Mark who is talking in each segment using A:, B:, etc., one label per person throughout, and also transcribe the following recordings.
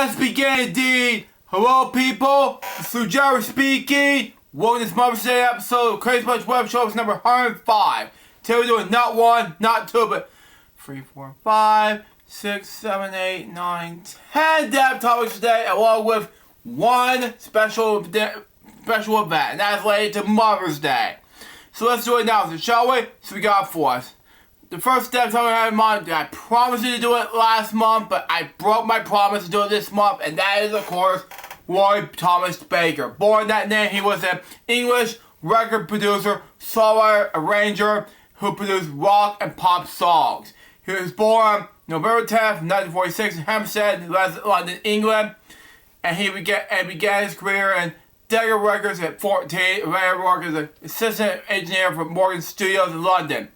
A: Let's begin indeed. Hello people, this is Jerry speaking. Welcome to this Mother's Day episode of Crazy Bunch WebShow number 105. Today we're doing not one, not two, but 3, 4, 5, 6, 7, 8, 9, 10 depth topics today, along with one special event, and that is related to Mother's Day. So let's do it now, shall we? So we got for us. The first step I had in mind, I promised you to do it last month, but I broke my promise to do it this month, and that is, of course, Roy Thomas Baker. Born that name, he was an English record producer, songwriter, arranger, who produced rock and pop songs. He was born November 10th, 1946 in Hampstead, London, England, and he began his career in Decca Records at 14, and worked as an assistant engineer for Morgan Studios in London.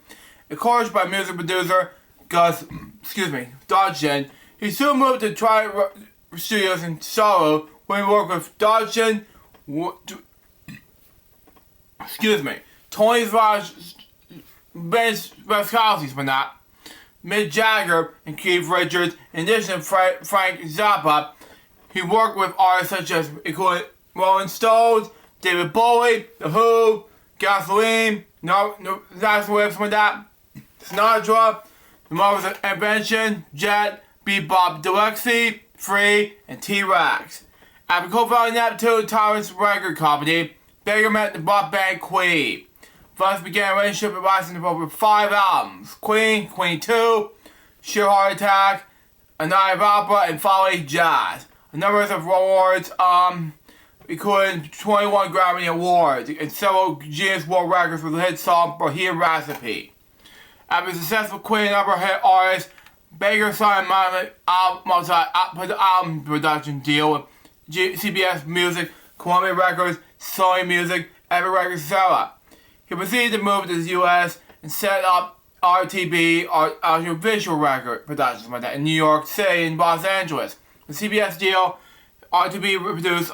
A: Encouraged by music producer Dodgson, he soon moved to Tri Studios in Solo, where he worked with Dodgson, Tony Vasconcelos, Mick Jagger, and Keith Richards. In addition to Frank Zappa, he worked with artists such as Rolling Stones, David Bowie, The Who, Gasoline, Sinatra, The Mother's Invention, Jet, Bebop Deluxe, Free, and T-Rex. After co-founding Neptune Thomas record company, Baker met the pop band Queen. Thus began a relationship with licensing for over 5 albums: Queen, Queen 2, Sheer Heart Attack, A Night of Opera, and finally Jazz. A number of awards, including 21 Grammy Awards and several Guinness World Records for the hit song Bohemian Rhapsody. After a successful Queen number hit artist, Baker signed a multi-album production deal with CBS Music, Columbia Records, Sony Music, Epic Records, etc. He proceeded to move to the U.S. and set up RTB, Audiovisual Record Productions, in New York City and Los Angeles. The CBS deal, RTB produced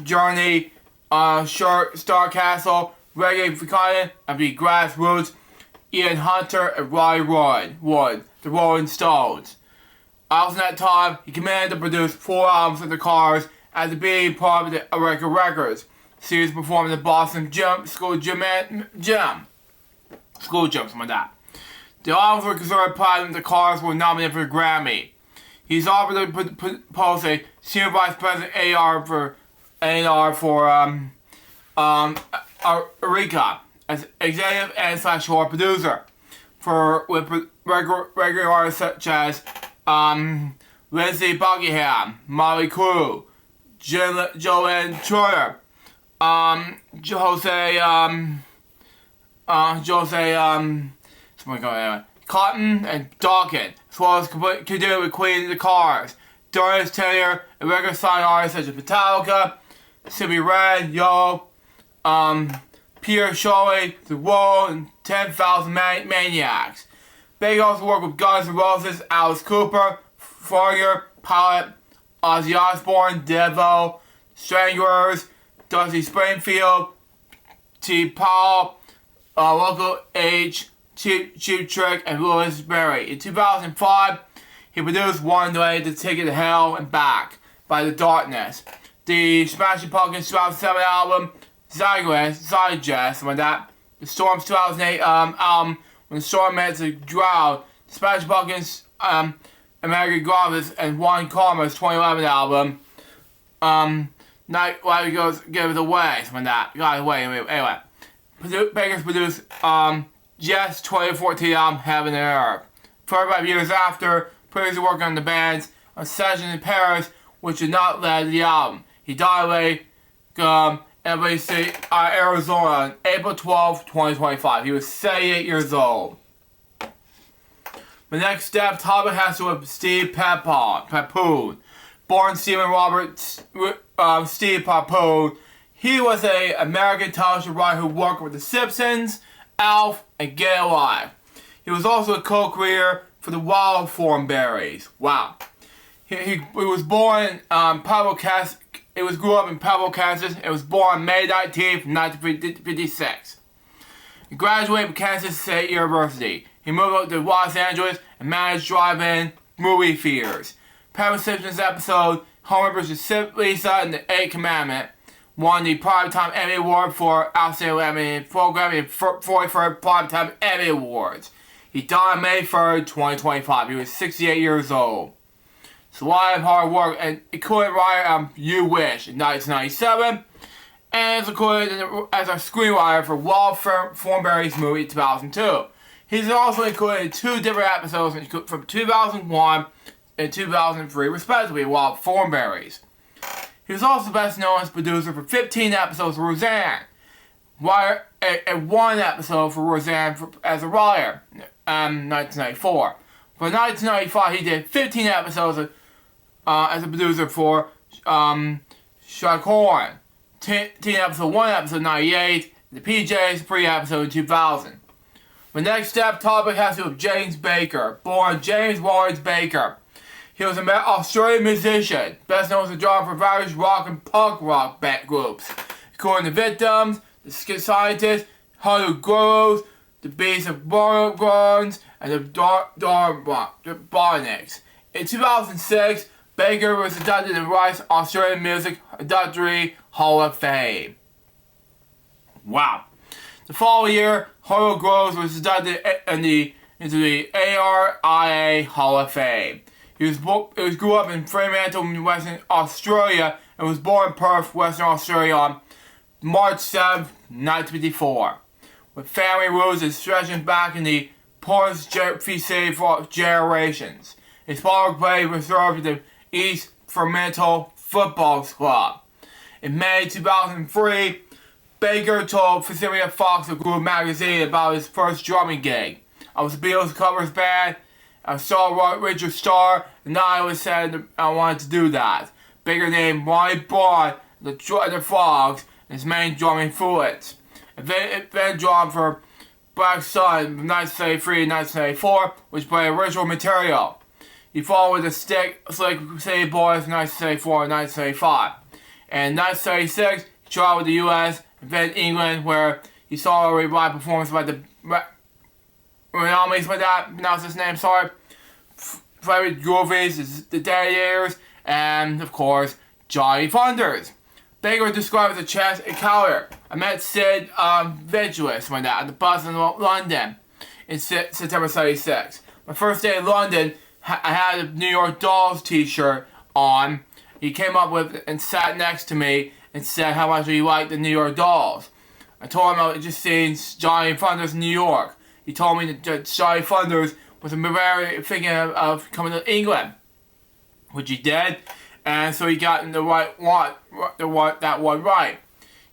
A: Journey, Star Castle, Reggae Ficon, and The Grassroots, Ian Hunter, and Ronnie Wood, the Rolling Stones. Also at that time, he commanded to produce 4 albums for the Cars as being part of the Record Records series performed at the Boston School Gym. The albums were considered platinum. The Cars were nominated for a Grammy. He's offered to post a senior vice president A&R for Eureka as executive and /or producer with regular artists such as Lindsey Buckingham, Molly Crew, Joanne Troyer, Cotton and Dawkins, as well as continued with Queen of the Cars. During his tenure, a record signed artists such as Metallica, Simi Red, Yo, Pierre Shirley, The Wall, and 10,000 Maniacs. Baker also worked with Guns N' Roses, Alice Cooper, Foreigner, Pilot, Ozzy Osbourne, Devo, Stranglers, Dusty Springfield, T. Paul, Local H, Cheap Trick, and Louis Berry. In 2005, he produced One Way to Ticket to Hell and Back by The Darkness. The Smashing Pumpkins 2007 album, Zygest, the Storm's 2008 album, When the Storm Met the Drought, the Smashing Pumpkins, American Gravis, and Juan Karma's 2011 album, Night Light Goes Give It Away, Anyway, Baker's produced, Jess' 2014 album, Heaven and Earth. 45 years after, previously working on the band's sessions in Paris, which did not lead to the album. He died away, Arizona on April 12, 2025. He was 78 years old. The next topic has to do with Steve Papoon. Born Stephen Robert Steve Papoon, he was an American television writer who worked with The Simpsons, Alf, and Get Alive. He was also a co-creator for the Wild Thornberrys. Wow. He was born in grew up in Pueblo, Kansas, and was born May 19th, 1956. He graduated from Kansas State University. He moved up to Los Angeles and managed drive-in movie theaters. Penn Simpson's episode Homer vs. Lisa and the Eighth Commandment won the Primetime Emmy Award for Outstanding Emmy Programming and 43rd Primetime Emmy Awards. He died on May 3rd, 2025. He was 68 years old. It's a lot of hard work, and included writer You Wish in 1997, and is included as a screenwriter for Wild Thornberrys movie in 2002. He's also included in 2 different episodes from 2001 and 2003, respectively, Wild Thornberrys. He was also best known as producer for 15 episodes of Roseanne, and 1 episode for Roseanne as a writer, 1994. For 1995, he did 15 episodes as a producer for Shark Horn, 10 episode 1 episode 98, the PJs 3 episode in 2000. My next topic has to do with James Baker, born James Lawrence Baker. He was an Australian musician, best known as a drummer for various rock and punk rock band groups, including The Victims, The Skid Scientists, Hollywood Gurus, The Beasts of Burns, and The Darnbonics. In 2006, Baker was inducted in Rice's Australian Music Industry Hall of Fame. Wow. The following year, Hollywood Gurus was inducted into the ARIA Hall of Fame. He grew up in Fremantle, Western Australia, and was born in Perth, Western Australia on March 7, 1954. With family roots stretching back in the post-PC for generations. His father played reserve at the East Fremantle Football Club. In May 2003, Baker told Cecilia Fox of Groove magazine about his first drumming gig. I was the Beatles covers band. I saw Richard Starr, and I was said I wanted to do that. Baker named Ronnie Braun the Frogs his main drumming influence. Then drummed for Black Sun from 1973 and 1974, which played original material. He followed with the Slick City Boys from 1974 and 1975. And in 1976, he traveled to the U.S. and then England, where he saw a live performance by the pronounce his name, sorry. Favorite Groovies is the Day Years, and of course, Jolly Thunders. Baker was described as a chess encounter. I met Sid Vicious at the bus in London in September 76. My first day in London, I had a New York Dolls t-shirt on. He came up with and sat next to me and said how much he liked the New York Dolls. I told him I had just seen Jolly Thunders in New York. He told me that Jolly Thunders was very thinking of coming to England, which he did, and so he got in that one right.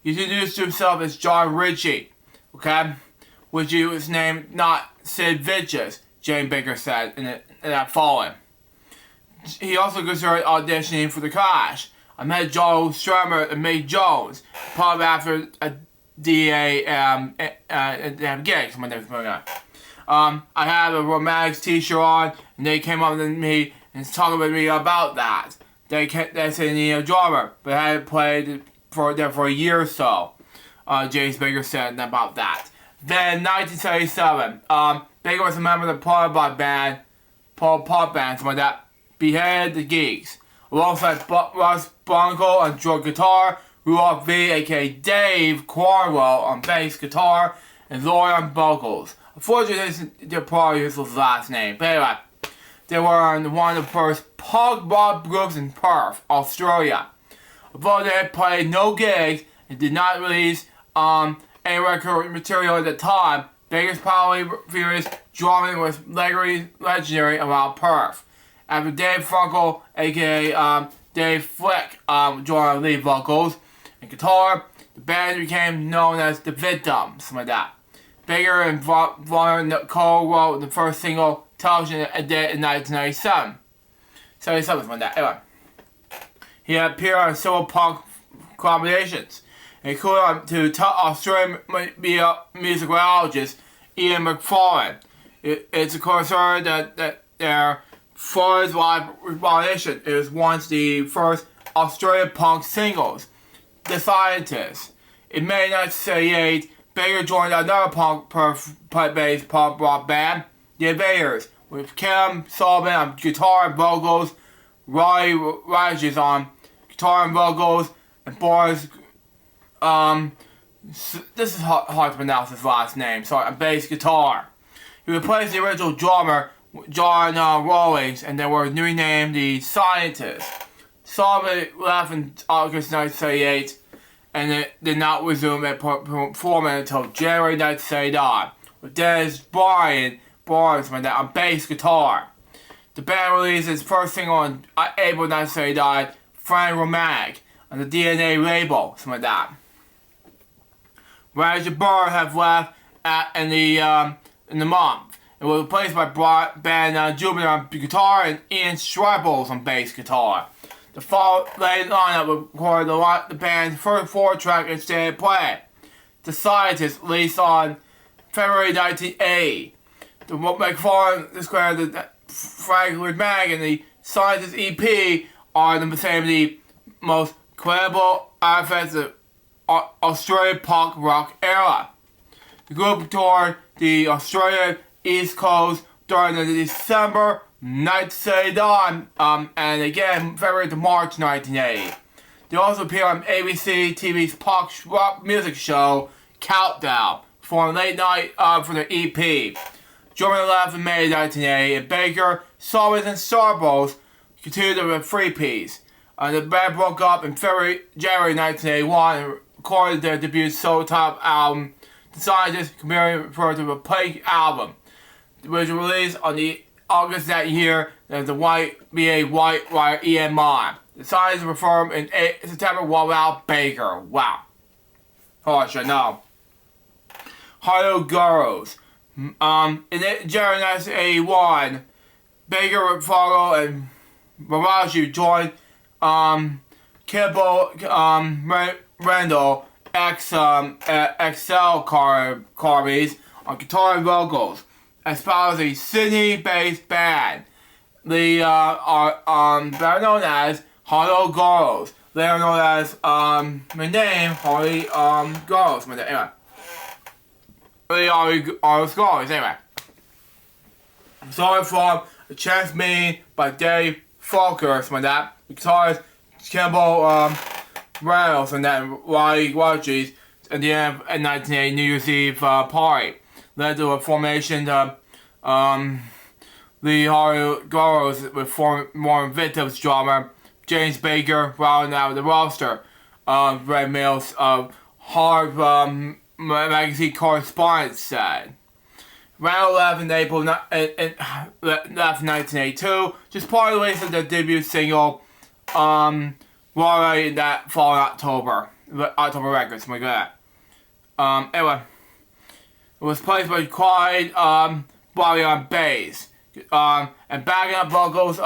A: He introduced himself as John Ritchie, okay, which he was named not Sid Vicious, James Baker said in that following. He also considered auditioning for The Clash. I met Joe Strummer and Mick Jones, probably after a DA gigs when they was going on. I had a Romantics t-shirt on, and they came up to me and talked with me about that. They said they needed a drummer, but I hadn't played for a year or so. James Baker said about that. Then, 1977, Baker was a member of the pop band, something like that, Beheaded the Geeks, alongside Russ Bronco on drum guitar, Rudolph V, aka Dave Cornwell on bass guitar, and Lloyd on vocals. Unfortunately, they're probably his last name. But anyway, they were one of the first punk rock groups in Perth, Australia. Although they had played no gigs and did not release any record material at the time, Baker's probably furious drumming was legendary around Perth. After Dave Funkel, aka Dave Flick, joined lead vocals and guitar, the band became known as The Victims, something like that. Baker and Vaughn co-wrote the first single, Television, in 1997. 77, something like that. Anyway, he appeared on several punk combinations, including to Australian musicologist Ian McFarlane. It's a concern that their first live combination is once the first Australian punk singles, The Scientists. In May 1978, Baker joined another punk-based punk rock band, The Invaders, with Kim Sullivan on guitar and vocals, Roy Rogers on guitar and vocals, and Boris, this is hard to pronounce his last name, sorry, on bass guitar. He replaced the original drummer, John Rawlings, and they were renamed the Scientists. Sullivan left in August 1978, and it did not resume performing until January 1979, with Dennis Barnes on bass guitar. The band released its first single on April 1979, Friend Romantic, on the DNA label, something like that. Roger Burr have left in the month. It was replaced by Ben Jubin on guitar and Ian Schreibles on bass guitar. The following lineup recorded the band's first 4-track extended play. The Scientists released on February 1980. The McFarlane described the Frank Mag and the Scientists EP are the same the most credible artifacts of Australian punk rock era. The group toured the Australian East Coast during the December 1979 and again February to March 1980. They also appeared on ABC TV's punk rock music show Countdown for a late night for their EP. Germany left in May 1980, and Baker, Summers, and Starbows continued with three-piece. The band broke up in January 1981 and recorded their debut solo-top album, The Scientists, commonly referred to as a Pink Album, which was released on the August that year as the White Wire EMI. The Scientists were formed in September without Baker. Wow. Oh, I should know. Hello Girls. In January 1981, Baker, Fargo, and Marashi joined Kibble Randall XL Carbies on guitar and vocals, as well as a Sydney-based band. They are better known as Hello Girls. They are known as my name Holly Girls. Anyway. They are Girls, anyway. Started from a chance meeting by Dave Falker, something like that. The guitarist Kimball Reynolds and then Roddy Rogers at the end of 1980 New Year's Eve party. Led to a formation of the Hello Girls with more Victims drummer James Baker rounding out the roster. Red Mills of Hard magazine correspondent said. Round 11 April left in 1982, just part of the way to their debut single, right that following October records, something like that. Anyway, it was placed by Clyde Bobby on bass, and backing up vocals,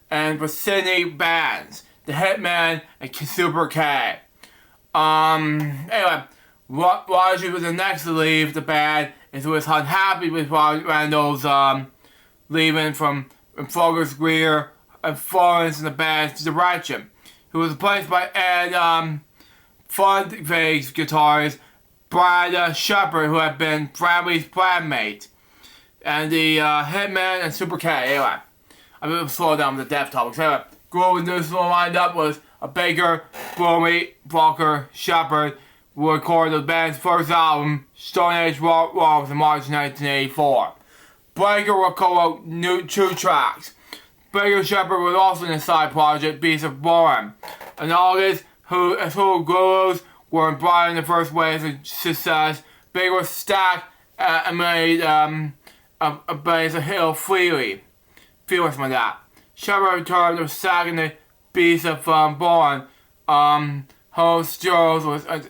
A: and for Sydney bands, The Hitman and Super K. Anyway, Roger was the next to leave the band, and was unhappy with Randall's leaving from Fogler's Greer and Florence in the band's direction. He was replaced by Ed Funface guitarist Brad Shepard, who had been Bradley's bandmate, and the Hitman and Super K. Anyway, I'm going to slow down with the death topics. Anyway, Grove and Newsom lined up was a Baker, Bromley, Walker, Shepard, who recorded the band's first album, Stone Age Wrongs, in March 1984. Baker recorded two tracks. Baker Shepard was also in a side project, Beast of Boren. In August, who Gurus were in Brian the first waves of success, Baker was stacked and made a base of Hill Freely. Feelings like that. Shepard returned to sacking the Beast of Boren. Host Jones was a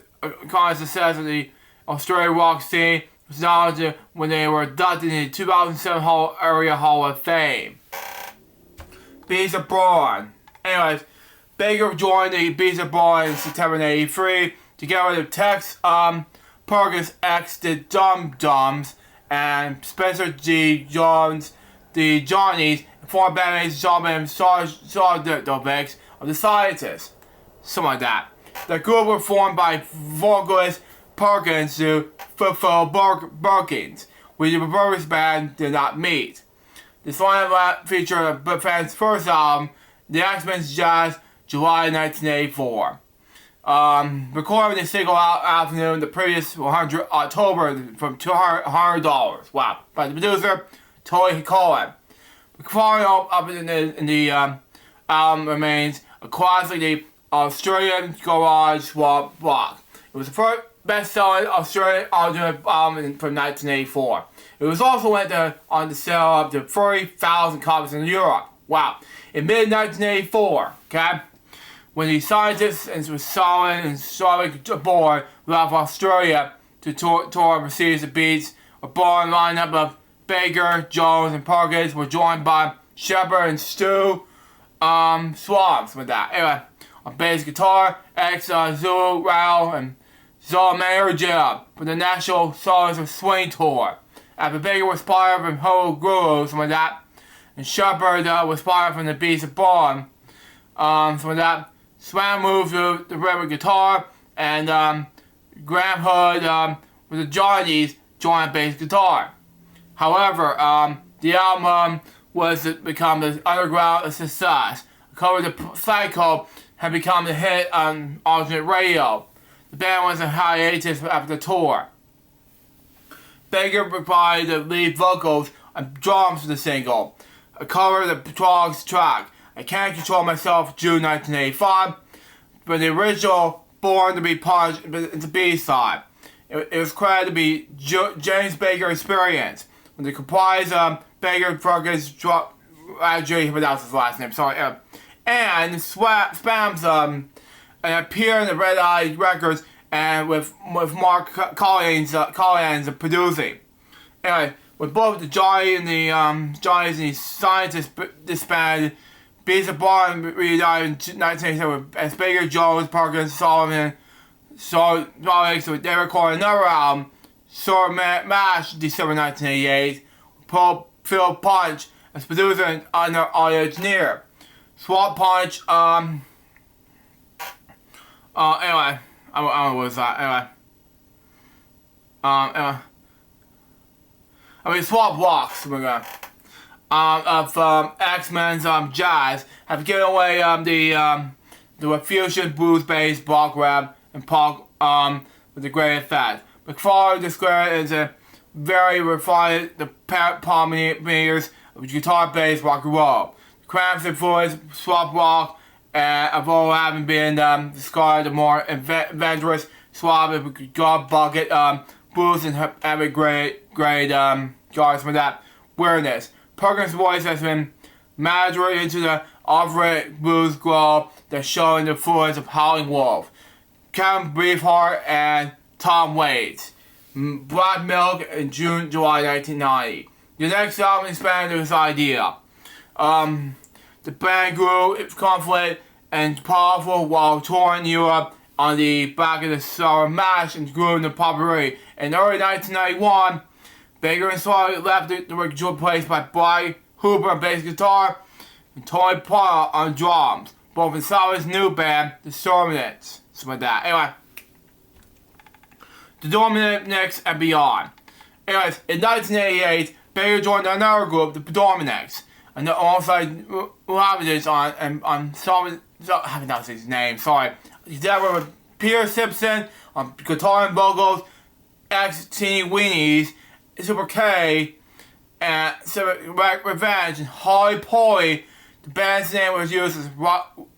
A: kind of success of the Australian rock scene, was acknowledged when they were inducted in the 2007 Area Hall of Fame. Beast of Boren. Anyways, Baker joined the Beast of Boren in September 1983, together with Tex Perkins X, the Dum Dums, and Spencer G. Jones, the Johnnies, and former bandmates John and Sardovics of the Scientists. Something like that. The group were formed by vocalist Perkins to fulfill Perkins, which the Brothers band did not meet. This lineup featured the band's first album the X-Men's Jazz, July 1984. Recorded the single afternoon the previous October from $200. Wow. By the producer, Tony Cohen. Recording up in the album remains a classic Australian garage rock. It was the first best-selling Australian audio album from 1984. It was also went on to sell up to 30,000 copies in Europe. Wow. In mid-1984, okay, when the scientists were sailing aboard left Australia to tour overseas, the Beats, a born lineup of Baker, Jones, and Perkins were joined by Shepard and Stu Swabs with that. Anyway, on bass guitar, Zulu, Rao, and Zol Mayer Jib for the National Songs of Swing Tour. After Baker was inspired from Whole Grooves with that, and Shepard was inspired from the Beats of Born. So that, Swam moved to the rhythm guitar, and Graham Hood with the Johnnies joined bass guitar. However, the album was to become an underground success. The cover of the Psycho had become a hit on alternate radio. The band was in hiatus after the tour. Baker provided the lead vocals and drums for the single. A cover of the Patrol's track, I Can't Control Myself, June 1985, but the original Born to Be Punched is the B-side. It was credited to be James Baker Experience. When they comprised Baker, Perkins, actually, pronounce his last name, sorry, and Spams appeared in the Red Eye Records and with Mark Collins producing. Anyway, with both the Johnnies and the Scientists disbanded, Beats of Born reunited in 1987 as Baker, Jones, Perkins, Solomon, so they recorded another album, Sword Mash, December 1988. Phil Punch as producer and audio engineer. Swap Punch, anyway, I don't know what was that, anyway. Swap Walks, we're gonna, of X-Men's Jazz have given away the fusion blues-based rock rap and pop with a great effect. McFarlane described it as a very refined pioneers of guitar-based rock and roll. The Cramps influence swap rock of all having been described the more adventurous swap of God bucket blues and every great guards with that weirdness. Perkins' voice has been majored into the off-red blues glow that's showing the influence of Howling Wolf, Kevin Beefheart, and Tom Waits. Black Milk in July 1990. The next album expanded this idea. The band grew its conflict and powerful while touring Europe on the back of the Sour Mash and grew into popularity. In early 1991, Baker and Slaughter left the original place by Bly Hooper on bass guitar and Tony Potter on drums, both in Slaughter's new band, The Dominants. So with that. Anyway, The Dominants and Beyond. Anyways, in 1988, Baker joined another group, The Dominants, and alongside Lavenders on some, I haven't known his name, sorry. They were with Peter Simpson on guitar and vocals, X-Teeny Weenies, Super K, and Revenge, and Holly Polly. The band's name was used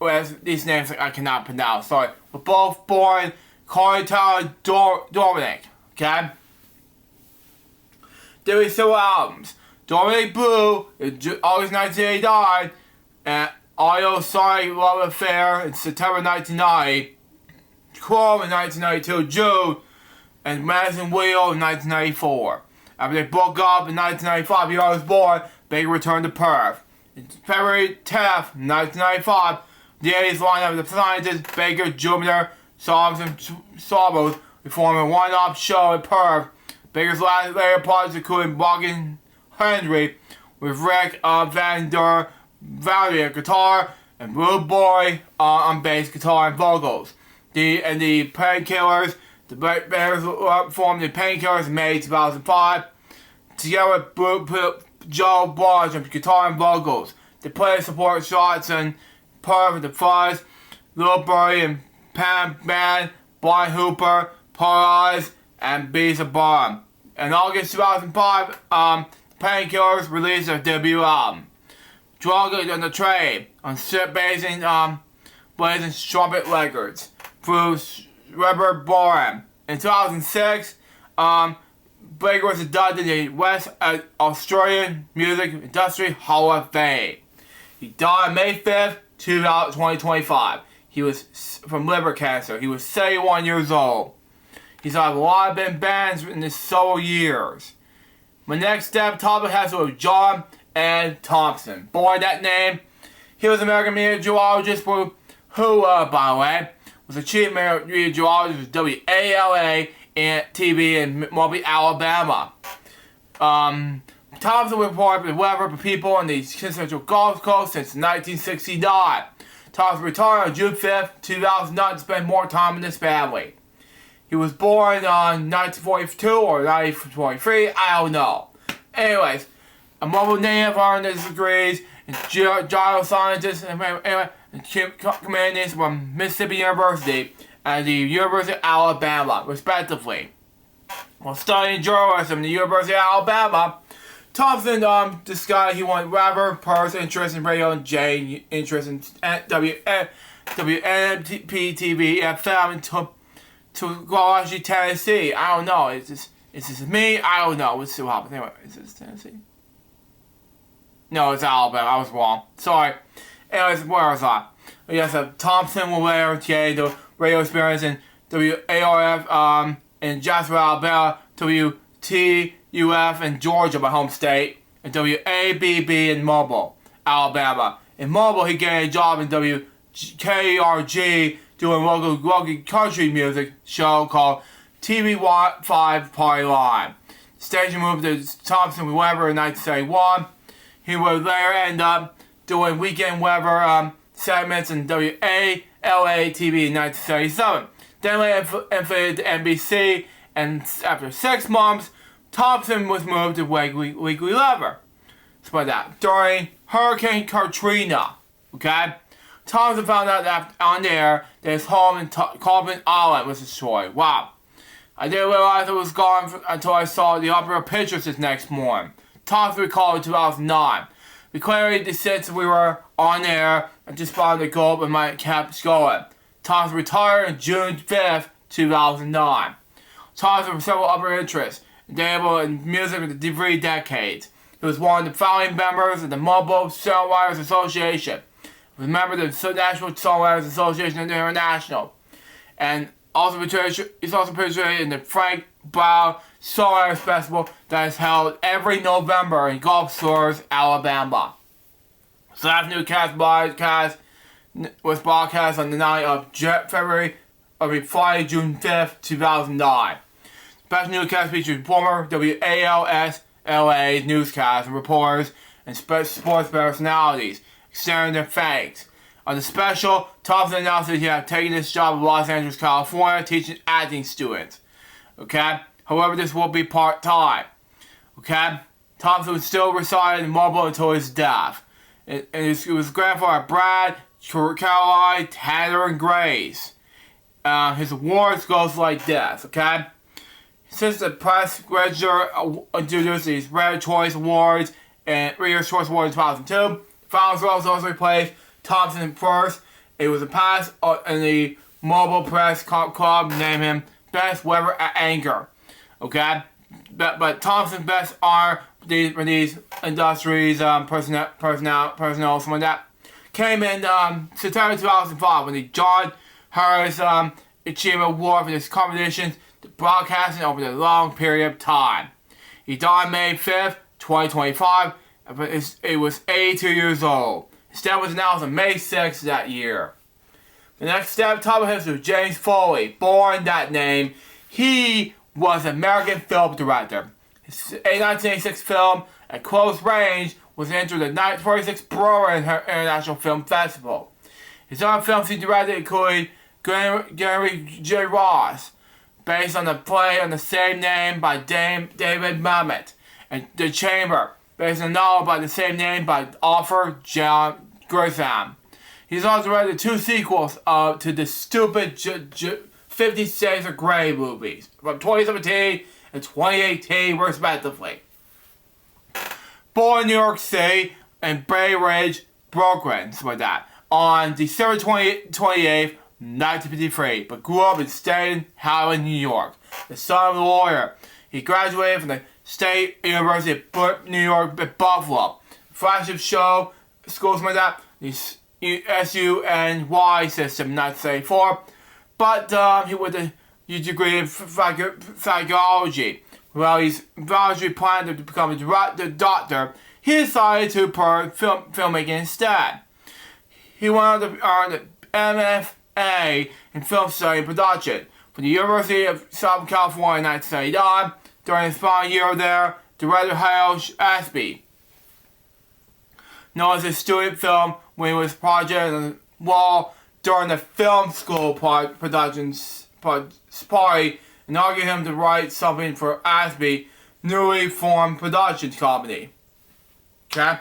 A: as these names I cannot pronounce, sorry. Were both born Corey Tyler Dominic, okay? There were several albums. Dominic Blue in August 1989, and Audio Sonic Love Affair in September 1990, Chrome in 1992 June, and Madison Wheel in 1994. After they broke up in 1995, he was born, Baker returned to Perth. In February 10th, 1995, the 80s lineup of the Scientists, Baker, Jupiter, Songs, and Sawbones performed a one-off show in Perth. Baker's last later parts including Walking Henry with Rick Van Der Valerie on guitar and Blue Boy on bass guitar and vocals. The Painkillers, the Bears formed the Painkillers in May 2005. Together with Joe Barnes on guitar and vocals. They played support shots and part of The Fuzz, Lil Birdie and Pam Band, Blind Hooper, Polarized, and Beats of Bottom. In August 2005, Painkillers released their debut album, Drunker Than the Trade, on Blazing Trumpet Records, through Rubber Borum. In 2006, Baker was inducted in the West Australian Music Industry Hall of Fame. He died on May 5th, 2025. He was from liver cancer. He was 71 years old. He's had a lot of big bands in his several years. My next topic has to do with John N. Thompson. Boy, that name. He was an American meteorologist who, by the way, was a chief meteorologist with WALA and TV in Mobile, Alabama. Thompson reported the weather for people on the Central Gulf Coast since 1969. Thompson retired on June 5th, 2009 to spend more time with his family. He was born on 1942 or 1943, I don't know. Anyways, a mobile native earned his degrees in geosciences and humanities from Mississippi University and the University of Alabama, respectively. While studying journalism at the University of Alabama, Thompson discovered he wanted rapper, personal interest in radio, and Jane interest in WNPTV FM and to Washington, Tennessee. I don't know. Is this me? I don't know. Let's see what happens. Anyway, is this Tennessee? No, it's Alabama. I was wrong. Sorry. Anyways, where was I? Yes, Thompson will later gain the radio experience in WARF in Jasper, Alabama, WTUF in Georgia, my home state, and WABB in Mobile, Alabama. In Mobile, he gained a job in WKRG doing local country music show called TV5 Party Line. The station moved to Thompson Weather in 1971. He would later end up doing weekend weather segments in WALA TV in 1977. Then later affiliated to NBC, and after 6 months, Thompson was moved to Weekly Weather. So that during Hurricane Katrina, okay? Thompson found out that on there that his home in Corbin Island was destroyed. Wow. I didn't realize it was gone until I saw the opera pictures this next morning. Thompson recalled in 2009. We clearly since we were on air and just found the goal and my kept going. Thompson retired on June 5th, 2009. Thompson had several other interests, dabbled in music for the 3 decades. He was one of the founding members of the Mobile Songwriters Association. He was a member of the National Songwriters Association International. And he's also participated in the Frank Brown Songwriters Festival that is held every November in Gulf Shores, Alabama. So that newscast was broadcast on the night of Friday, June 5th, 2009. Special newscast featured former WALS-LA newscasts and reporters and sports personalities extending their thanks. On the special, Thompson announced that he had taken this job in Los Angeles, California, teaching acting students. Okay? However, this will be part-time. Okay? Thompson was still residing in Mobile until his death. And it was grandfather Brad, Caroline, Tanner, and Grace. His awards goes like this, okay? Since the press register introduced these Red Choice Awards and Reader's Choice Awards in 2002, Finals Rose also replaced Thompson first. It was a pass in the Mobile Press Club named him Best Weather Anchor. Okay? But Thompson's best honor for these industries, personnel, something like that, came in September 2005 when the John Harris Achievement Award for this competition broadcasting over a long period of time. He died May 5th, 2025. It was 82 years old. His death was announced on May 6th that year. The next step, topic history, James Foley, born that name. He was an American film director. His 1986 film, At Close Range, was entered the 46th Berlin International Film Festival. His other films he directed include Gary J. Ross, based on the play on the same name by David Mamet, and The Chamber, based on a novel by the same name by author John Grisham. He's also directed 2 sequels to the stupid 50 Shades of Grey movies from 2017 and 2018 respectively. Born in New York City and Bay Ridge, Brooklyn, something like that, on December 28th, 1953, but grew up in Staten Island, New York. The son of a lawyer, he graduated from the State University of New York at Buffalo. Flagship show, schools like that, the SUNY system, 1974. But he with a degree in psychology. While he's eventually planning to become a doctor, he decided to pursue filmmaking instead. He went on to earn an MFA in film study and production from the University of Southern California in 1979. During his final year there, director Hale Ashby, known as his student film when he was project on the wall during the film school productions party, and argued him to write something for Ashby newly formed productions company. Okay?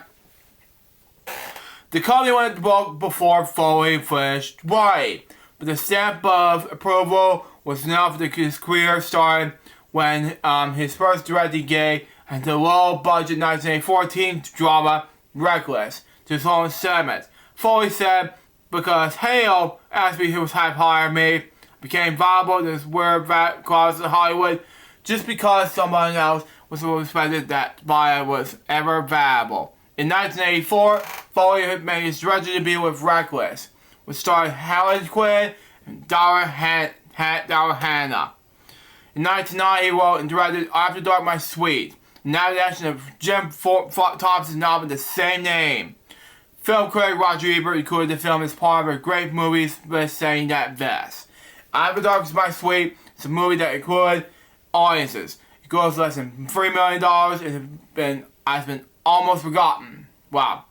A: The company went to book before fully finished writing, but the stamp of approval was enough for his career starting when his first directing gig and the low-budget 1914 drama Reckless to his own segment. Foley said, because Hale asked me who was hired me, became viable in this weird clause in Hollywood just because someone else was suspected that buyer was ever viable. In 1984, Foley made his directing debut with Reckless, which starred Helen Quinn and Dara Hannah. In 1990, he wrote and directed After Dark My Sweet, an adaptation of Jim Thompson's novel with the same name. Film critic Roger Ebert included the film as part of a great movies list, saying that this: After Dark My Sweet is a movie that included audiences. It grossed less than $3 million and has been almost forgotten. Wow.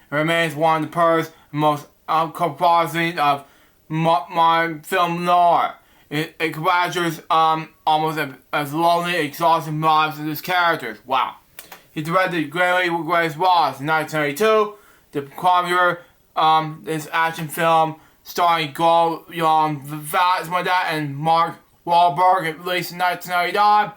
A: It remains one of the purest and most composing of modern film noir. It captures almost as lonely, exhausting lives as his characters. Wow. He directed Greatly Grace Ross in 1992. The Conjurer, this action film starring Young Vats and Mark Wahlberg, released in 1999.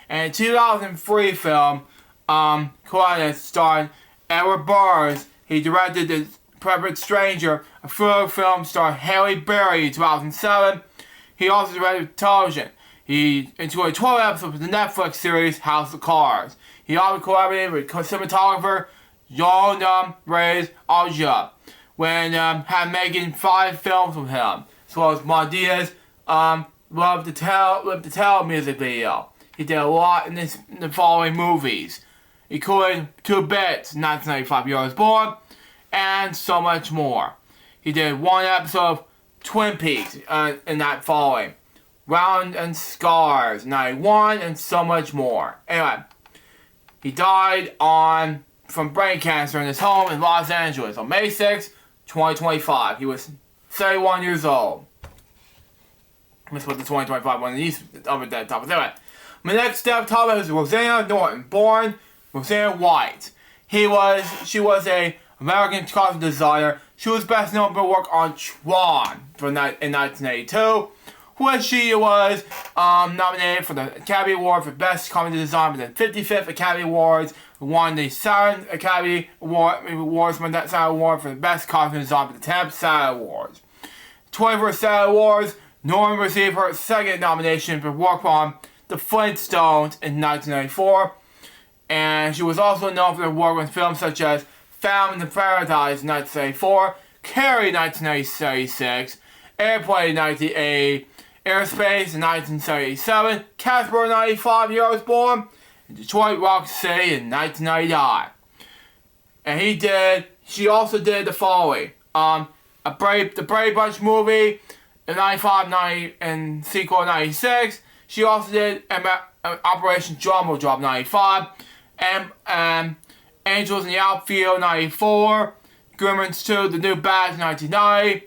A: And 2003 film, Quiet, starring Edward Burns. He directed The Perfect Stranger, a thriller film starring Halle Berry in 2007. He also directed television. He enjoyed 12 episodes of the Netflix series House of Cards. He also collaborated with cinematographer John Reyes Aja when had making 5 films with him, as well as Madia's Love to Tell music video. He did a lot in the following movies, including 2 Bits, 1995 Year I Was Born, and so much more. He did 1 episode of Twin Peaks in that following, Round and Scars, 91, and so much more. Anyway, he died from brain cancer in his home in Los Angeles on May 6, 2025. He was 71 years old. Let's put the 2025 one of these other dead topics. Anyway, my next step topic is Rosanna Norton, born Rosanna White. She was a American costume designer. She was best known for work on Tron in 1982, where she was nominated for the Academy Award for Best Costume Design for the 55th Academy Awards, won the Saturn Academy Awards for that Saturn Award for the Best Costume Design for the 10th Saturn Awards. 21st Saturn Awards, Norton received her second nomination for work on The Flintstones in 1994, and she was also known for her work on films such as Found in Paradise in 1974, Carrie 1976, Airplane 1980, Airspace in 1977, Casper 95 Year I Was Born, and Detroit Rock City in 1999. And she also did the following: the Brady Bunch movie in 95, 90, and sequel in 96. She also did Operation Jumbo Drop 95, and Angels in the Outfield 94, Gremlins 2, The New Badge 1990,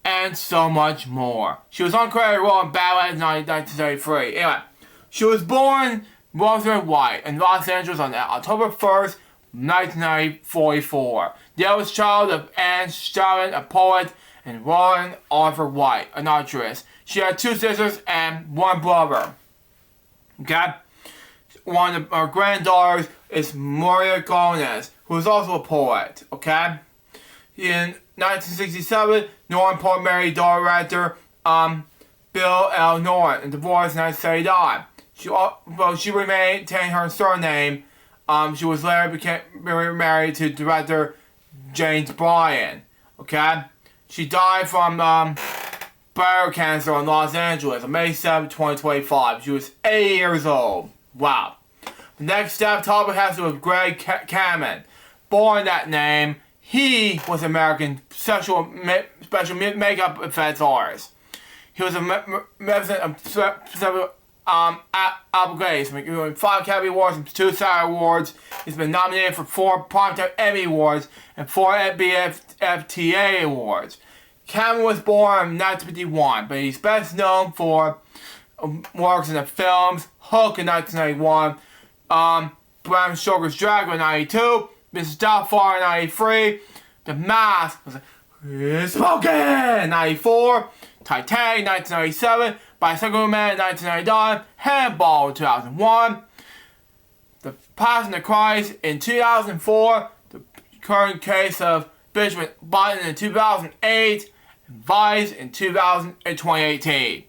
A: and so much more. She was uncredited role in Badlands 1933. Anyway, she was born Rosamund White in Los Angeles on October 1st, 1944. The eldest child of Anne Stalin, a poet, and Warren Arthur White, an actress. She had 2 sisters and 1 brother. Okay? One of her granddaughters is Maria Gomez, who is also a poet. Okay? In 1967, Norton Port married director Bill L. Norton and divorced in 1979. She maintained her surname. She was later married to director James Bryan. Okay? She died from bladder cancer in Los Angeles on May 7, 2025. She was 80 years old. Wow. The next step topic has to do with Greg Kamen. Born that name, he was American special makeup effects artist. He was a resident of several applications, 5 Academy Awards and 2 Saturday Awards. He's been nominated for 4 Primetime Emmy Awards and 4 BFTA Awards. Cameron was born in 1951, but he's best known for works in the films Hook in 1991, Bram Stoker's Dracula in 1992, Mrs. Doubtfire in 1993, The Mask was Spoken in 1994, Titanic in 1997, Bicycle Man in 1999, Handball in 2001, The Passion of Christ in 2004, The Current Case of Benjamin Button in 2008, and Vice in 2018.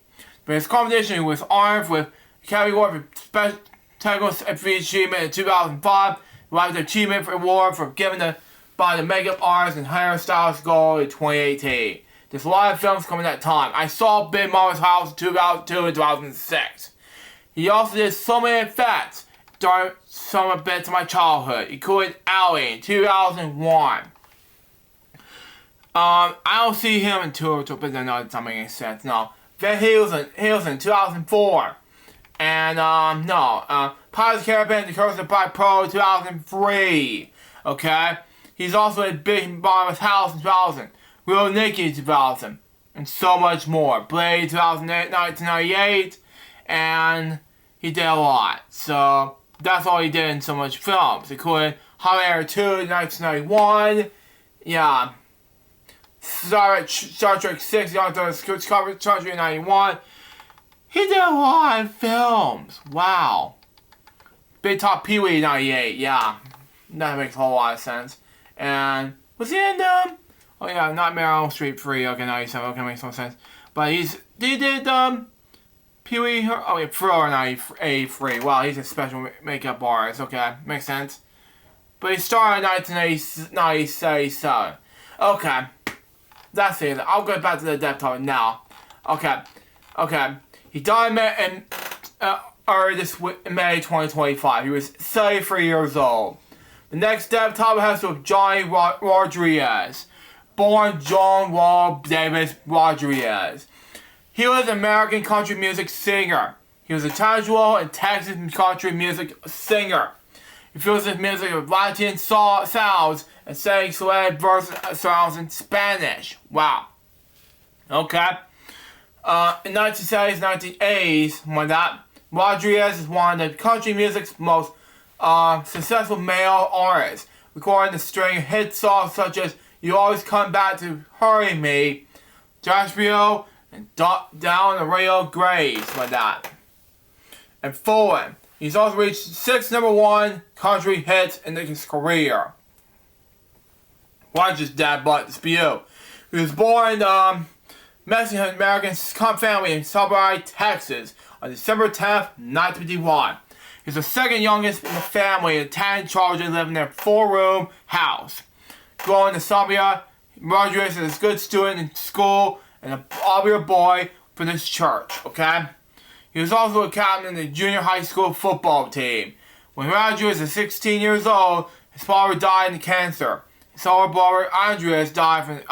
A: For his competition, he was honored with Academy Award for Special Technical Achievement in 2005, Lifetime Achievement Award for given by the makeup artist and hairstylist goal in 2018. There's a lot of films coming at that time. I saw Big Mama's House in 2002 and 2006. He also did so many effects during some bits of my childhood, including Allie in 2001. I don't see him in 202, but no, that doesn't make any sense. No. Then he was in 2004. And, Pirates of the Caribbean, The Curse of Black Pearl 2003. Okay? He's also in Big Mama's House in 2000. Real Nicky in 2000. And so much more. Blade 2008, 1998. And he did a lot. So, that's all he did in so much films. Including Hot Air 2 in 1991. Yeah. Star Trek 6, Discovery Country in 91. He did a lot of films. Wow. Big Top Pee-wee in 98. Yeah. That makes a whole lot of sense. And was he in oh yeah, Nightmare on Elm Street 3. Okay, 97. Okay, makes no sense. But he did Pee-wee. Oh yeah, Thriller 93. Wow, he's a special makeup artist. Okay, makes sense. But he started in 1997. Okay. That's it. I'll go back to the depth topic now. Okay. He died in early this May 2025. He was 33 years old. The next depth topic has to do with Johnny Rodriguez. Born John Wall Davis Rodriguez. He was an American country music singer. He was a casual and Texas country music singer. He feels his music with Latin sounds and sang select verses sounds in Spanish. Wow. Okay. In 1970s, 1980s, when that Rodriguez is one of the country music's most successful male artists, recording a string of hit songs such as "You Always Come Back to Hurry Me," "Joshua," and "Down the Rio Graves," like that. And Fulham. He's also reached 6 #1 country hits in his career. Watch his dad butt dispute. He was born Mexican-American family in Sudbury, Texas on December 10th, 1951. He's the second youngest in the family of 10 children living in a 4-room house. Growing in Sudbury, Rodriguez is a good student in school and a popular boy for this church, okay? He was also a captain in the junior high school football team. When Rodriguez was 16 years old, his father died of cancer. His older brother Andreas died from an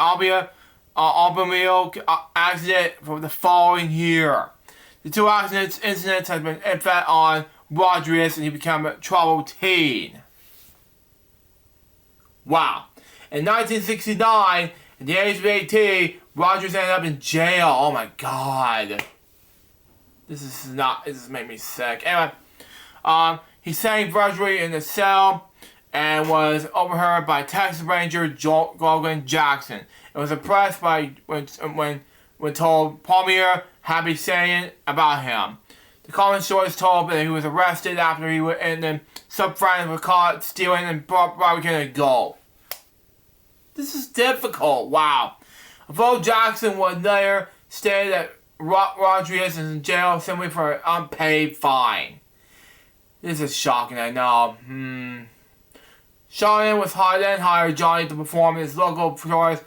A: automobile accident from the following year. The two incidents had been effect on Rodriguez and he became a troubled teen. Wow. In 1969, at the age of 18, Rodgers ended up in jail. Oh my god. This is made me sick. Anyway, he sang virtually in the cell and was overheard by Texas Ranger Logan Jackson. It was impressed by when told Palmier had been saying about him. The common story is told that he was arrested after he and then some friends were caught stealing and breaking a gold. This is difficult. Wow. Although Jackson would later state that Rodriguez is in jail simply for an unpaid fine. This is shocking, I know. Cheyenne was hired Johnny to perform in his local tourist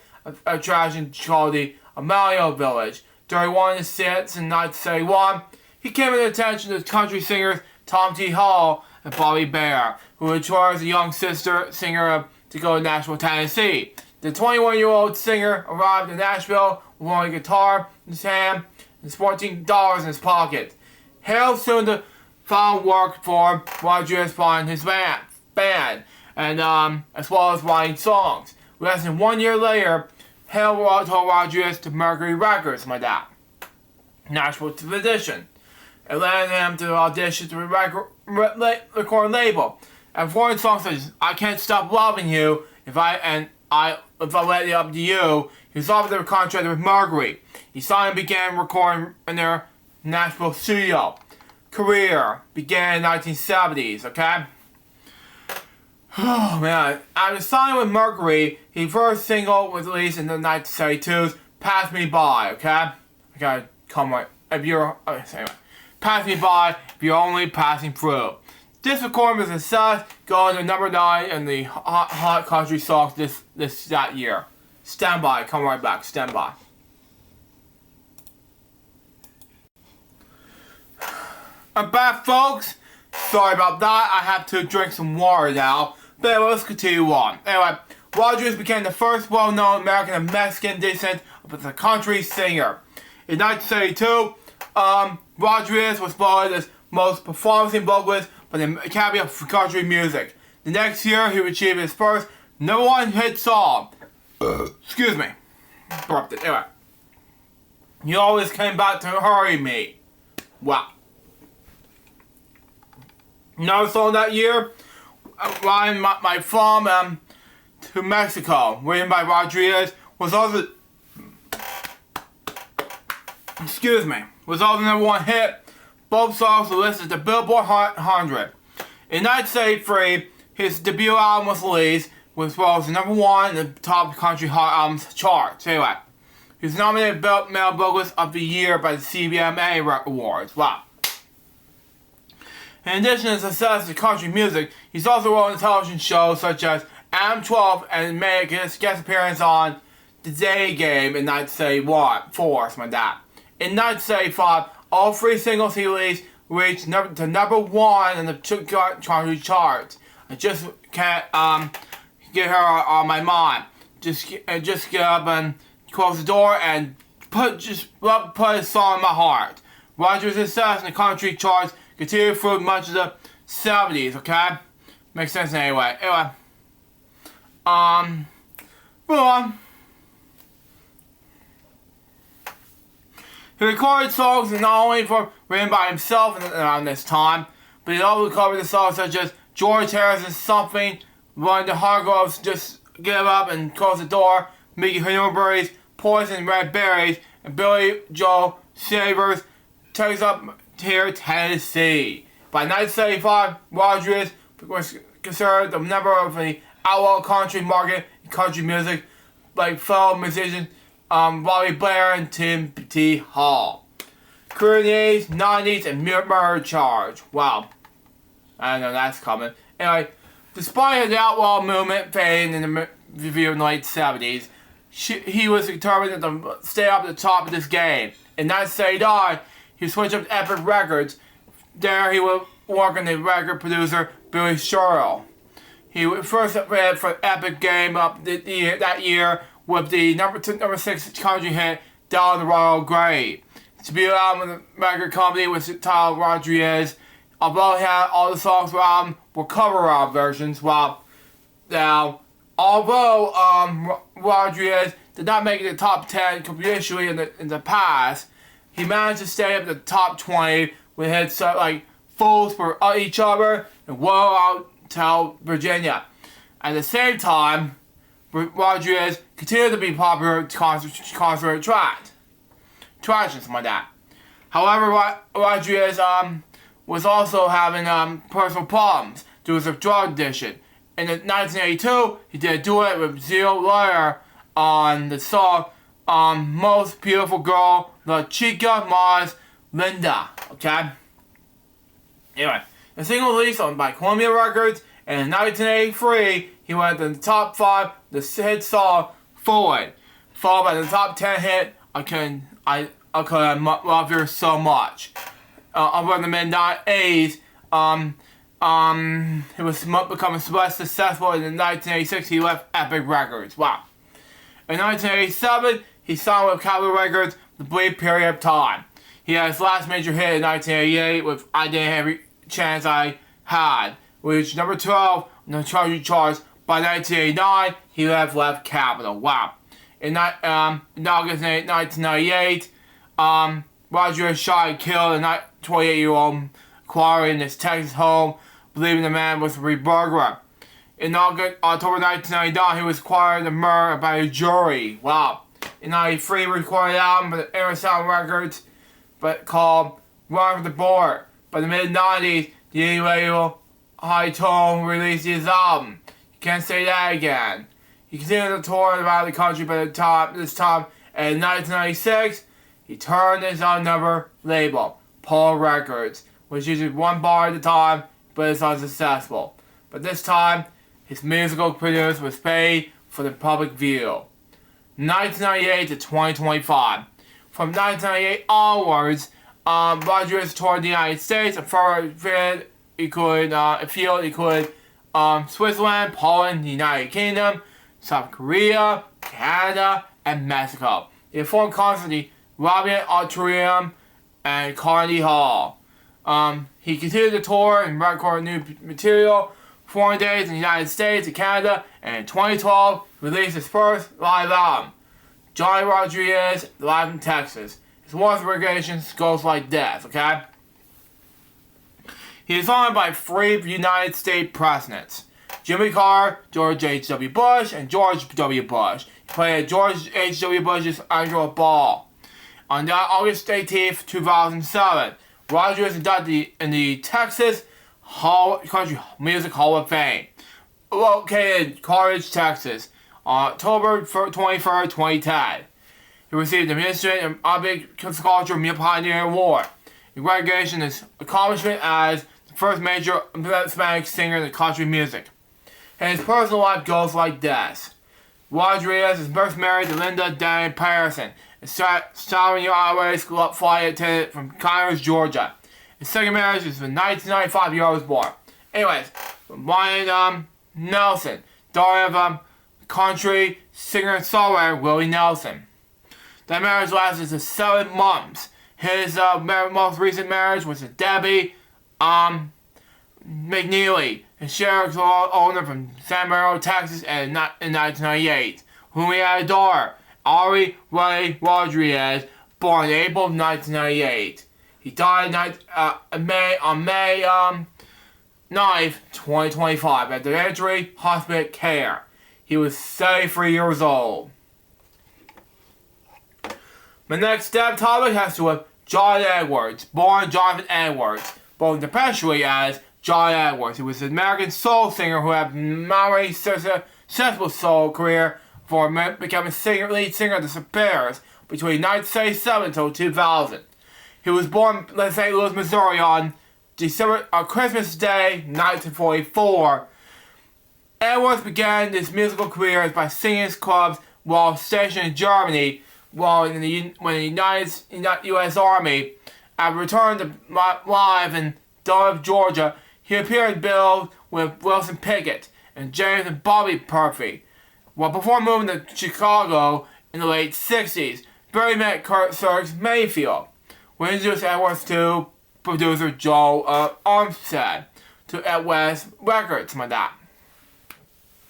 A: attraction called the Amelio Village. During one of his sets in 1971, he came to attention to country singers Tom T. Hall and Bobby Bear, who had chosen a young singer to go to Nashville, Tennessee. The 21-year-old singer arrived in Nashville with only a guitar in his hand and $14 in his pocket. Hale soon found work for Rodriguez in his band, and as well as writing songs. Less than 1 year later, Hale told Rodriguez to Mercury Records, Nashville edition, and landed him to audition to a record label. And foreign songs such as "I Can't Stop Loving You," If I Let It Up to You, he was offered a contract with Mercury. He signed and began recording in their Nashville studio. Career began in the 1970s, okay? Oh man, after signing with Mercury, his first single was released in the 1972's "Pass Me By," okay? Okay, come on. If you're, anyway. "Pass Me By if you're only passing through." This recording was a success, going to number 9 in the hot country songs that year. Stand by, come right back, stand by. I'm back, folks. Sorry about that, I have to drink some water now. But anyway, let's continue on. Anyway, Rodgers became the first well-known American of Mexican descent of a country singer. In 1972, Rodriguez was voted as most promising vocalist by the Academy of Country Music. The next year, he achieved his first #1 hit song. Excuse me. Interrupted. Anyway. "You Always Came Back to Hurry Me." Wow. Another song that year, "Riding My Farm to Mexico," written by Rodriguez, was also #1 hit. Both songs were listed to Billboard 100. In 1983, his debut album was released, which was #1 in the top country hot albums charts. Anyway, he was nominated Male Vocalist of the Year by the CBMA Awards. Wow. In addition to success in country music, he's also wrote on television shows such as Adam 12 and made a guest appearance on The Day Game in 1974, something like that. In 1975, all 3 singles he released reached #1 in the country charts. I just can't get her on my mind. Just get up and close the door and put a song in my heart. Rodgers' success in the country charts continued through much of the 70s. Okay, makes sense anyway. Move on. He recorded songs not only written by himself around this time, but he also covered the songs such as George Harrison's "Something," "Run the Hargroves," "Just Give Up and Close the Door," "Mickey Huckleberry's "Poison Red Berries," and Billy Joe Shaver's "Takes Up Here Tennessee." By 1975, Rodgers was considered a member of the outlaw country market in country music, like fellow musicians Bobby Blair and Tim T. Hall. Career in the 80s, 90s, and murder charge. Wow. I know that's coming. Anyway, despite the outlaw movement fading in the late 70s, he was determined to stay up at the top of this game. In 1979, he switched up to Epic Records. There he would work on the record producer Billy Sherrill. He first read for Epic Game up that year with the number 6 country hit "Down the Royal Grave." His debut album with the record company was titled Rodriguez. Although he had all the songs for the album were cover versions, although Rodriguez did not make it the top 10 usually in the past, he managed to stay up in the top 20 with hits like "Fools for Each Other" and "Whoa Out Tell Virginia." At the same time, Rodriguez continued to be popular concert attractions like that. However, Rodriguez was also having personal problems due to drug addiction. In 1982, he did a duet with Zio Lawyer on the song Most Beautiful Girl, La Chica Más Linda. Okay? Anyway, the single released by Columbia Records, and in 1983, he went to the top 5, the hit song Forward, followed by the top 10 hit I Could Love You So Much. Over the mid-80s, he was becoming less successful, and in 1986 he left Epic Records. Wow. In 1987, he signed with Capitol Records for a brief period of time. He had his last major hit in 1988 with I Didn't Have Every Chance I Had, which number 12 on the charts. By 1989, he left Capitol. Wow. In August 1998, Rodriguez shot and killed a 28-year-old quarry in his Texas home, believing the man was a burglar. In October 1999, he was acquired the murder by a jury. Wow. In 1993, he recorded an album with Air Sound Records, but called Run for the Board. By the mid-90s, the indie label High Tone released his album. You can't say that again. He continued to tour around the country, but this time, in 1996, he turned his own number label, Paul Records, which uses one bar at a time, but it's unsuccessful. But this time, his musical producer was paid for the public view. 1998 to 2025. From 1998 onwards, Rodriguez toured the United States, and further field included Switzerland, Poland, the United Kingdom, South Korea, Canada, and Mexico. He performed constantly Robin Auditorium and Carnegie Hall. He continued to tour and record new material, 4 days in the United States and Canada, and in 2012, released his first live album, Johnny Rodriguez, Live in Texas. His one recreation goes like this, okay? He is honored by 3 United States presidents, Jimmy Carter, George H.W. Bush, and George W. Bush. He played at George H.W. Bush's annual ball. On August 18th, 2007, Rodriguez inducted in the Texas Country Music Hall of Fame, located in Carthage, Texas, on October 23rd, 2010. He received the Administrative Object Sculpture Pioneer Award, in recognition of his accomplishment as the first major Hispanic singer in country music. And his personal life goes like this. Rodriguez is first married to Linda Diane Patterson, a Southern Airways flight attendant from Conyers, Georgia. His second marriage is in 1995 year I was born. Anyways, Ryan Nelson, daughter of country singer and songwriter Willie Nelson. That marriage lasted for 7 months. His most recent marriage was to Debbie McNeely, a sheriff's owner from San Bernardino, Texas, in 1998, whom he had a daughter, Ari Ray Rodriguez, born in April of 1998. He died on May 9th, 2025, at the Entry Hospital Care. He was 73 years old. My next step topic has to do with John Edwards, born Jonathan Edwards, known professionally as John Edwards. He was an American soul singer who had a very successful soul career before becoming lead singer of the Supers between 1977 until 2000. He was born in St. Louis, Missouri on Christmas Day, 1944. Edwards began his musical career by singing in clubs while stationed in Germany, while in the U.S. Army. After returning to live in Duluth, Georgia, he appeared in bills with Wilson Pickett and James and Bobby Murphy. While before moving to Chicago in the late 60s, Barry met Kurt Sirks Mayfield, who introduced Edwards to producer Joe Armstead at West Records, like that.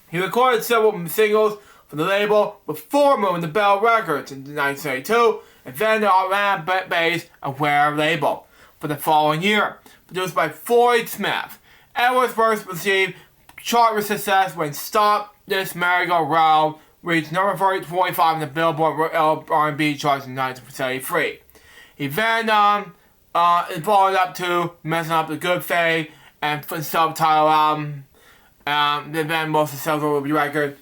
A: He recorded several singles for the label before moving to Bell Records in 1972, and then the Atlanta-based Aware label for the following year, produced by Floyd Smith. Edwards first received chart success when Stop This Merry-Go-Round reached number 45 in the Billboard R&B charts in 1973. He then followed up to Messing Up the Good Faith and self-titled album. The band most successful record.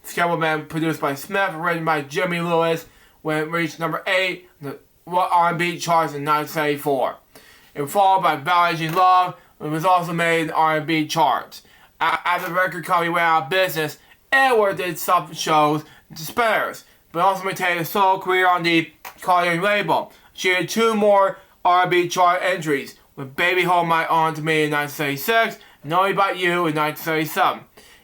A: Scheduled band produced by Smith, written by Jimmy Lewis, when it reached number 8 in the R&B charts in 1974. It was followed by Valentine Love, and was also made in R&B charts. After the record company went out of business, Edward did some shows to spares, but also maintained a solo career on the Cardigan label. She had 2 more R&B chart entries, with Baby Hold My On To Me in 1976 and Know About You in 1977.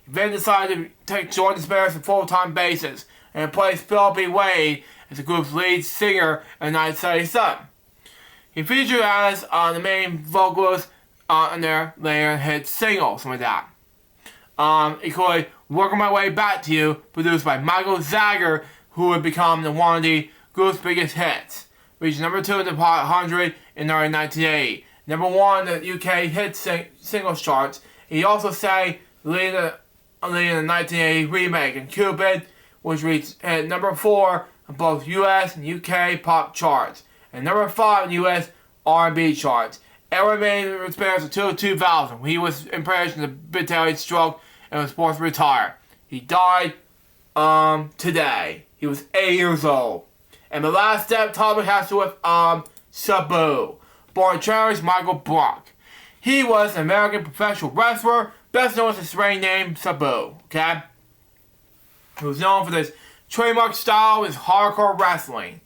A: He then decided to join the Spares on a full-time basis and replaced Phil B. Wade as the group's lead singer in 1977. He featured as the main vocalist on their later hit singles, something like that. Including Working My Way Back to You, produced by Michael Zager, who would become one of the group's biggest hits. Reached number 2 in the Hot 100 in early 1980. Number 1 in the UK hit singles charts. He also sang leading the 1980 remake in Cupid, which reached number 4 in both US and UK pop charts, and number 5 in US R&B charts. Edward remained in Spares until 2000, when he was impaired in a biliary stroke and was forced to retire. He died today. He was 8 years old. And the last step topic has to do with Sabu, born Charles Michael Brock. He was an American professional wrestler, best known as his ring name Sabu. Okay, he was known for this trademark style is hardcore wrestling,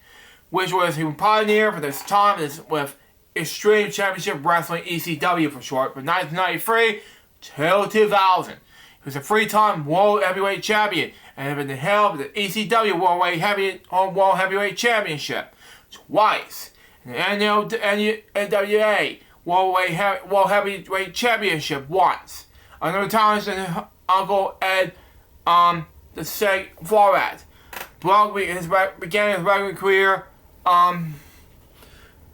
A: which was he was pioneer for this time with Extreme Championship Wrestling, ECW for short, from 1993 till 2000. He was a 3-time World Heavyweight Champion and had been held the ECW World Heavyweight Championship twice, and the NWA World Heavyweight Championship once. Another time than Uncle Ed the Seg Forat. Brock began his wrestling career in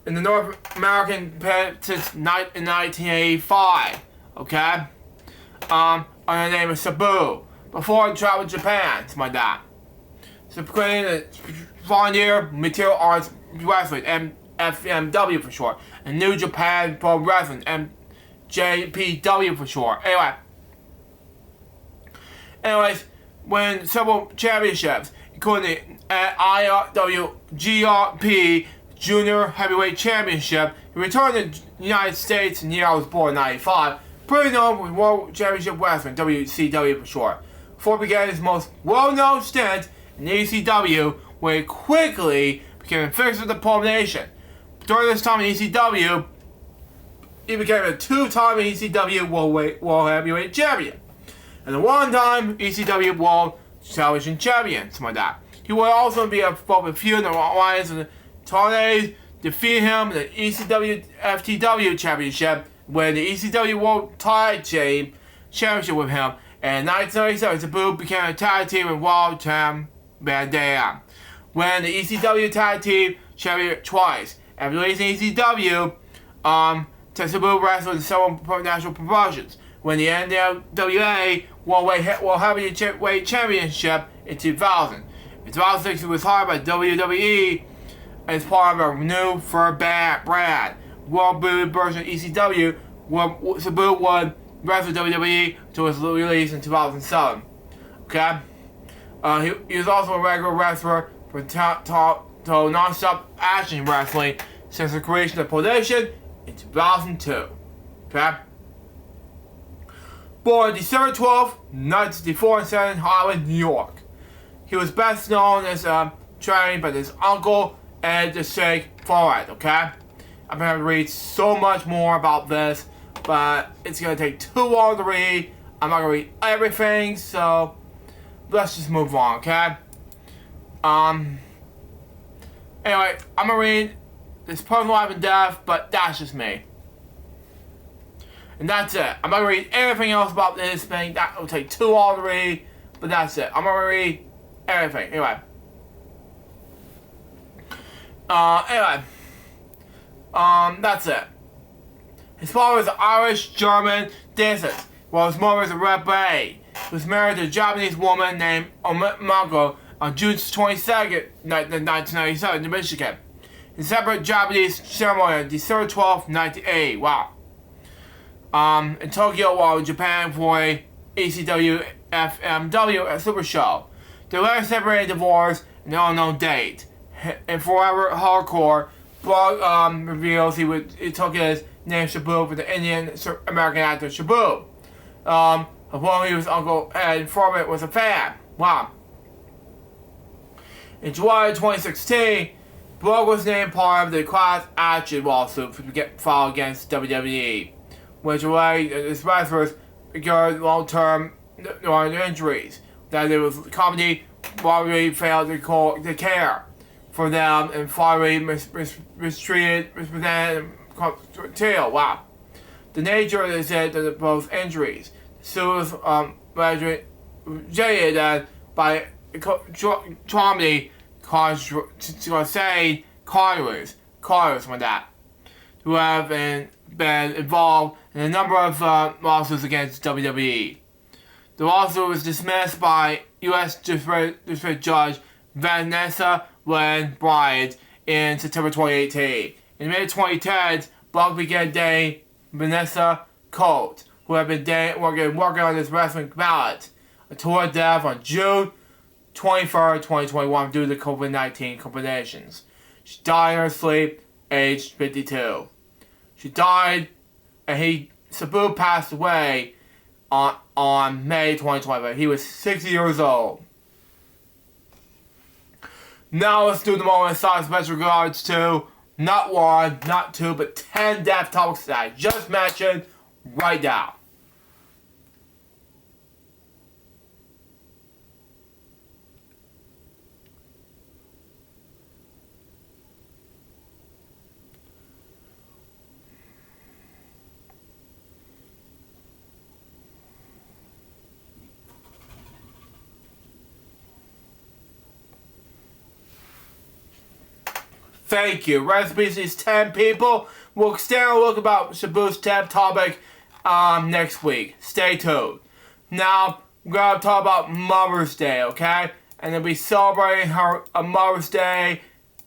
A: the North American since 1985. Okay, under the name of Sabu. Before he traveled to Japan, something like that. So creating the following year, Material Arts Wrestling, FMW for short, and New Japan Pro Wrestling, JPW for short. Anyways, won several championships, including the IWGRP Junior Heavyweight Championship. He returned to the United States in the year I was born, 1995, pretty known for World Championship Wrestling, WCW for short. Before began his most well-known stint in ECW, where he quickly became a fixture of the Pole Nation. During this time in ECW, he became a 2-time ECW World Heavyweight Champion, and a 1-time ECW World Television Champion, something like that. He would also be a few in the Alliance and the Tornadoes, defeat him in the ECW FTW Championship, win the ECW World Tag Team Championship with him, and in 1997, Sabu became a tag team with Wild Tam Bandana, win the ECW Tag Team Championship twice. After releasing ECW, Sabu wrestled in several national promotions, win the NWA World Heavyweight Championship in 2000. In 2006, he was hired by WWE as part of a new fur brand. World Boot version of ECW, where Sabu would wrestle WWE until his release in 2007. Okay? He was also a regular wrestler for non-stop action wrestling since the creation of Pole Nation in 2002. Okay? Born December 12th, 1964 in Staten Island, New York. He was best known as trained by his uncle Ed the Seg Forat. Okay? I'm going to read so much more about this, but it's going to take too long to read. I'm not going to read everything, so let's just move on, okay? Anyway, I'm going to read this personal life and death, but that's just me. And that's it. I'm not going to read everything else about this thing. That will take too long to read, but that's it. I'm going to read everything. Anyway, that's it. His father was Irish German dentist. while his mother is a red beret. He was married to a Japanese woman named Omako on June 22nd, 1997 in Michigan. A separate Japanese ceremony on December 12th, 1980. Wow. In Tokyo, while Japan for a ECW FMW Super Show. They later separated and divorced in an unknown date. And Forever Hardcore blog reveals he took his name Shabu for the Indian American actor Shabu. Of whom he was uncle and informant was a fan. Wow. In July 2016, Blog was named part of the class action lawsuit filed against WWE, which alleged its wrestlers incurred long-term injuries, that it was company probably failed to care for them and finally misrepresented material. Wow. The nature is that of both injuries. The suit was generated by comedy say Carters from that, who have been involved in a number of lawsuits against WWE. The lawsuit was dismissed by U.S. District Judge Vanessa Lynn Bryant in September 2018. In mid-2010s, Block began dating Vanessa Colt, who had been working on his wrestling ballot, until her death on June 23rd, 2021 due to COVID-19 complications. She died in her sleep, aged 52. She died, and Sabu passed away on May 2020. He was 60 years old. Now let's do the moment of silence special regards to not 1, not 2, but 10 death topics that I just mentioned right now. Thank you. Recipes these 10 people. We'll stay on a look about Shabu's 10th topic next week. Stay tuned. Now, we're going to talk about Mother's Day, okay? And then we celebrating her Mother's Day.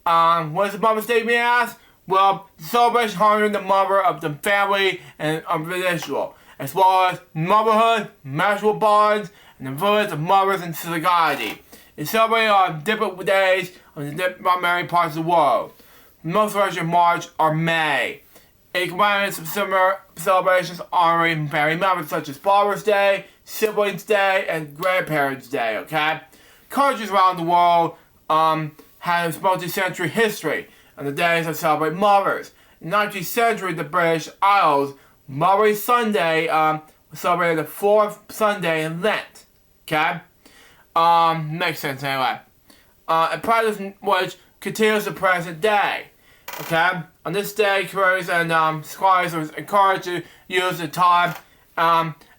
A: What is Mother's Day, may I ask? Well, celebration honoring the mother of the family and individual, as well as motherhood, marital bonds, and the influence of mothers in society. It's celebrated on different days on the different many parts of the world. Most celebrations in March or May. It combines some similar celebrations honoring family members such as Father's Day, Siblings Day, and Grandparents' Day, okay? Countries around the world have multi-century history on the days that celebrate mothers. In the 19th century, the British Isles, Mother's Sunday was celebrated the 4th Sunday in Lent, okay? Makes sense anyway. A practice which continues to present day. Okay? On this day, careers and scholars are encouraged to use the time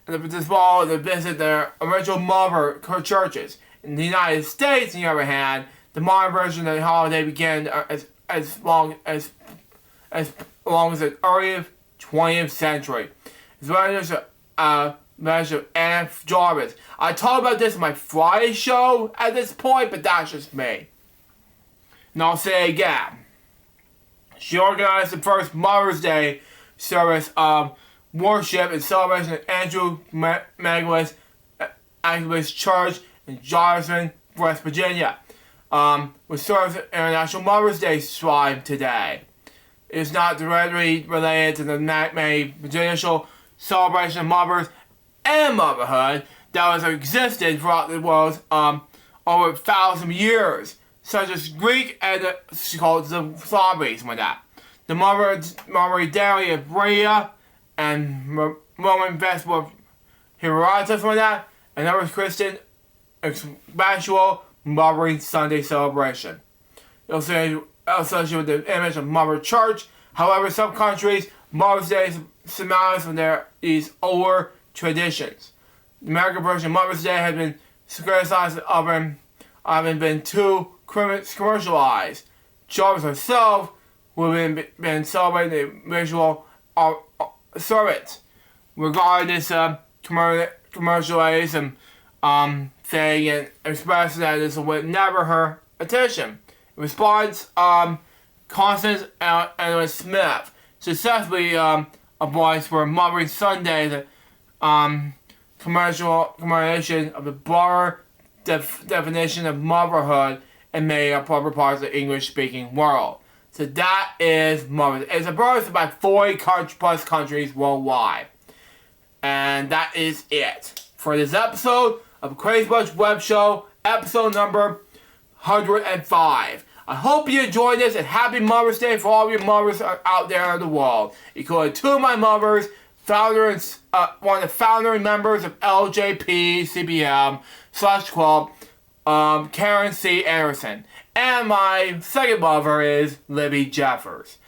A: this fall to visit their original mother churches. In the United States, on the other hand, the modern version of the holiday began as long as the early 20th century. It's very measure of Anna Jarvis. I talked about this in my Friday show at this point, but that's just me. And I'll say it again. She organized the first Mother's Day service of worship and celebration at Andrew Magdalene Anglican Church in Johnson, West Virginia, which serves the International Mother's Day Shrine today. It is not directly related to the many traditional celebration of mothers and motherhood that has existed throughout the world over 1,000 years, such as Greek and the cults of Slavic, like that. The Mother Day of Brea and Roman festival of Hierolytus, like that, and other Christian spiritual Mothering Sunday celebration. Associated with the image of Mother Church. However, some countries, Mother's Day is synonymous with these older traditions. The American version of Mother's Day has been criticized of having been too commercialized. Jarvis herself, who have been celebrating the ritual service, regarding this commercialization saying and expressing that this would never her attention. In response, Constance and Smith successfully a voice for Mothering Sunday, the commemoration of the broader definition of motherhood in many appropriate parts of the English-speaking world. So that is motherhood. It's approached by 40 plus countries worldwide. And that is it for this episode of Crazy Bunch Web Show, episode number 105. I hope you enjoyed this, and happy Mother's Day for all your mothers out there in the world. Including two of my mothers, one of the founder members of LJP CBM /club, Karen C. Anderson. And my second mother is Libby Jeffers.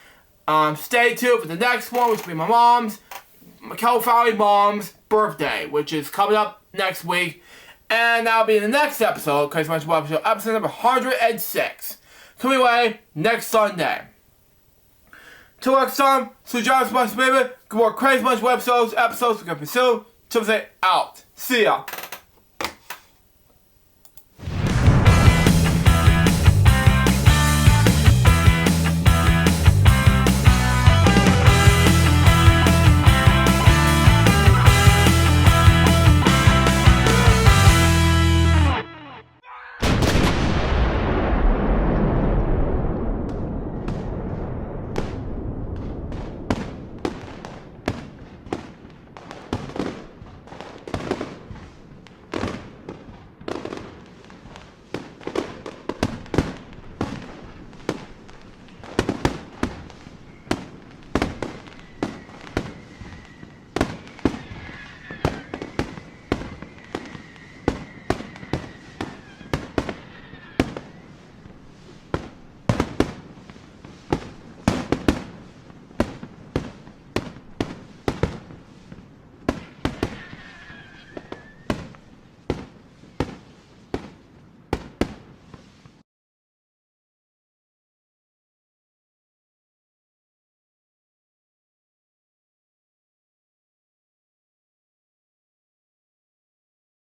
A: Stay tuned for the next one, which will be my co-founding mom's birthday, which is coming up next week. And that'll be in the next episode, Crazy Bunch Web Show, episode number 106. Coming away next Sunday. Till next time, so John's Bunch Baby. Good more Crazy Bunch Web Shows, episodes we're going to pursue. Till then, out. See ya.